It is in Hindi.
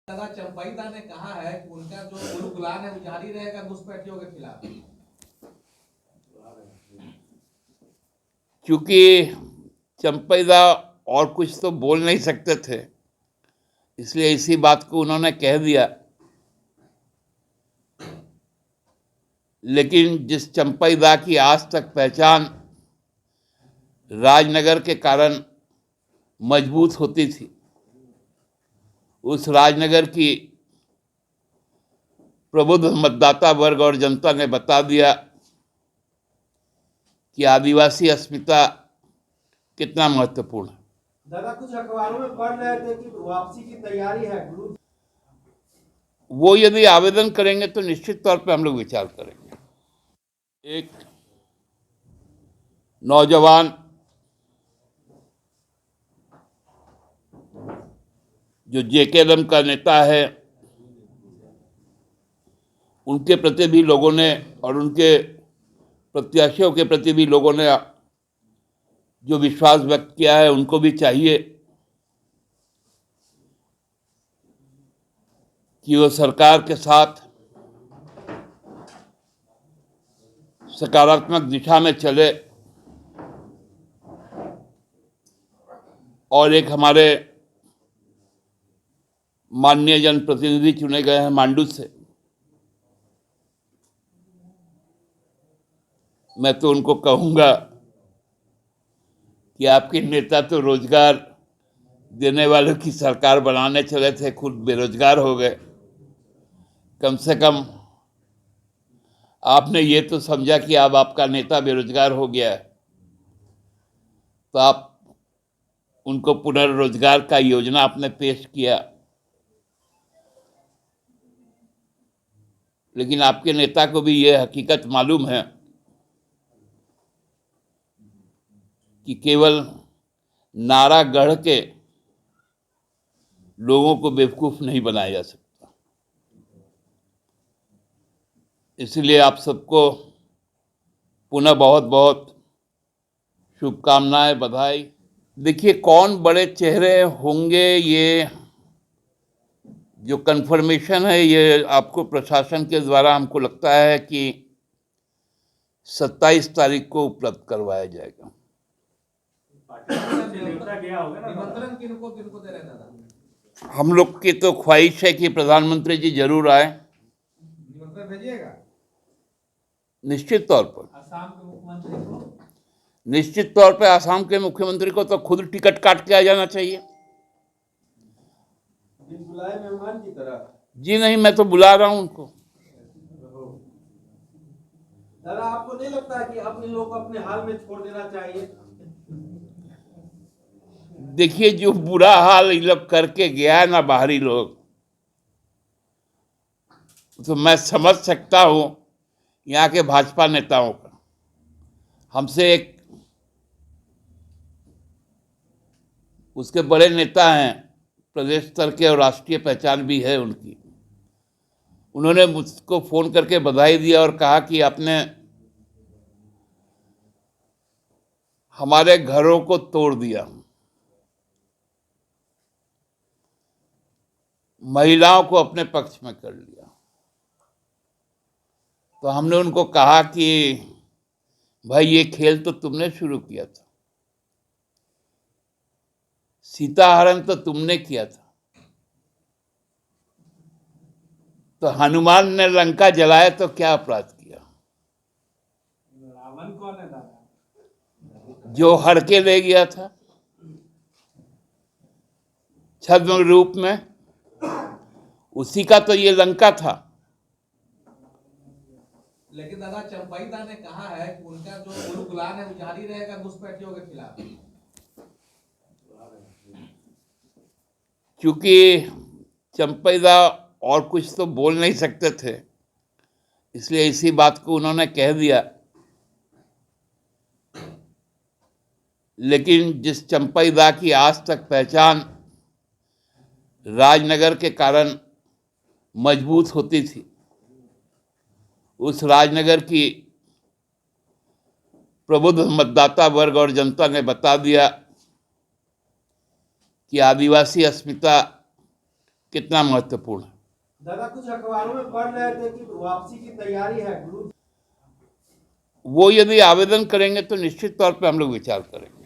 दादा चंपईदा ने कहा है कि उनका जो गुलगुलान है वो जारी रहेगा घुसपैठियों के खिलाफ। क्योंकि चंपईदा और कुछ तो बोल नहीं सकते थे, इसलिए इसी बात को उन्होंने कह दिया। लेकिन जिस चंपईदा की आज तक पहचान राजनगर के कारण मजबूत होती थी, उस राजनगर की प्रबुद्ध मतदाता वर्ग और जनता ने बता दिया कि आदिवासी अस्मिता कितना महत्वपूर्ण है। दादा कुछ अखबारों में पढ़ रहे थे कि वापसी की तैयारी है। वो यदि आवेदन करेंगे तो निश्चित तौर पे हम लोग विचार करेंगे। एक नौजवान जो जेकेएलएम का नेता है, उनके प्रति भी लोगों ने और उनके प्रत्याशियों के प्रति भी लोगों ने जो विश्वास व्यक्त किया है, उनको भी चाहिए कि वो सरकार के साथ सकारात्मक दिशा में चले और एक हमारे माननीय जनप्रतिनिधि चुने गए हैं मांडू से, मैं तो उनको कहूंगा कि आपके नेता तो रोजगार देने वालों की सरकार बनाने चले थे, खुद बेरोजगार हो गए। कम से कम आपने ये तो समझा कि अब आपका नेता बेरोजगार हो गया है, तो आप उनको पुनर्रोजगार का योजना आपने पेश किया। लेकिन आपके नेता को भी ये हकीकत मालूम है कि केवल नारा गढ़ के लोगों को बेवकूफ नहीं बनाया जा सकता। इसलिए आप सबको पुनः बहुत बहुत शुभकामनाएं, बधाई। देखिए, कौन बड़े चेहरे होंगे, ये जो कंफर्मेशन है ये आपको प्रशासन के द्वारा हमको लगता है कि 27 तारीख को उपलब्ध करवाया जाएगा। निमंत्रण किनको किनको दे रहे दादा? हम लोग की तो ख्वाहिश है कि प्रधानमंत्री जी जरूर आए। निमंत्रण भेजिएगा? निश्चित तौर पर। असम के मुख्यमंत्री को? निश्चित तौर पर असम के मुख्यमंत्री को तो खुद टिकट काट के आ जाना चाहिए। बुलाए मेहमान की तरह? जी नहीं, मैं तो बुला रहा हूं उनको। दादा आपको नहीं लगता कि अपने लोग को अपने हाल में छोड़ देना चाहिए? देखिए, जो बुरा हाल ये लोग करके गया है ना बाहरी लोग, तो मैं समझ सकता हूं यहाँ के भाजपा नेताओं का। हमसे एक उसके बड़े नेता हैं, प्रदेश स्तर के और राष्ट्रीय पहचान भी है उनकी, उन्होंने मुझको फोन करके बधाई दिया और कहा कि आपने हमारे घरों को तोड़ दिया, महिलाओं को अपने पक्ष में कर लिया। तो हमने उनको कहा कि भाई ये खेल तो तुमने शुरू किया था, सीताहरण तो तुमने किया था, तो हनुमान ने लंका जलाया तो क्या अपराध किया? रावण कौन है दादा? जो हर के ले गया था छद्म रूप में, उसी का तो ये लंका था। लेकिन दादा चंपईदा ने कहा है कि उनका जो गुलगुलान है वो जारी रहेगा घुसपैठियों के खिलाफ। क्योंकि चंपईदा और कुछ तो बोल नहीं सकते थे, इसलिए इसी बात को उन्होंने कह दिया। लेकिन जिस चंपईदा की आज तक पहचान राजनगर के कारण मजबूत होती थी, उस राजनगर की प्रबुद्ध मतदाता वर्ग और जनता ने बता दिया कि आदिवासी अस्मिता कितना महत्वपूर्ण है। दादा कुछ अखबारों में पढ़ रहे थे कि वापसी की तैयारी है गुरु। वो यदि आवेदन करेंगे तो निश्चित तौर पे हम लोग विचार करेंगे।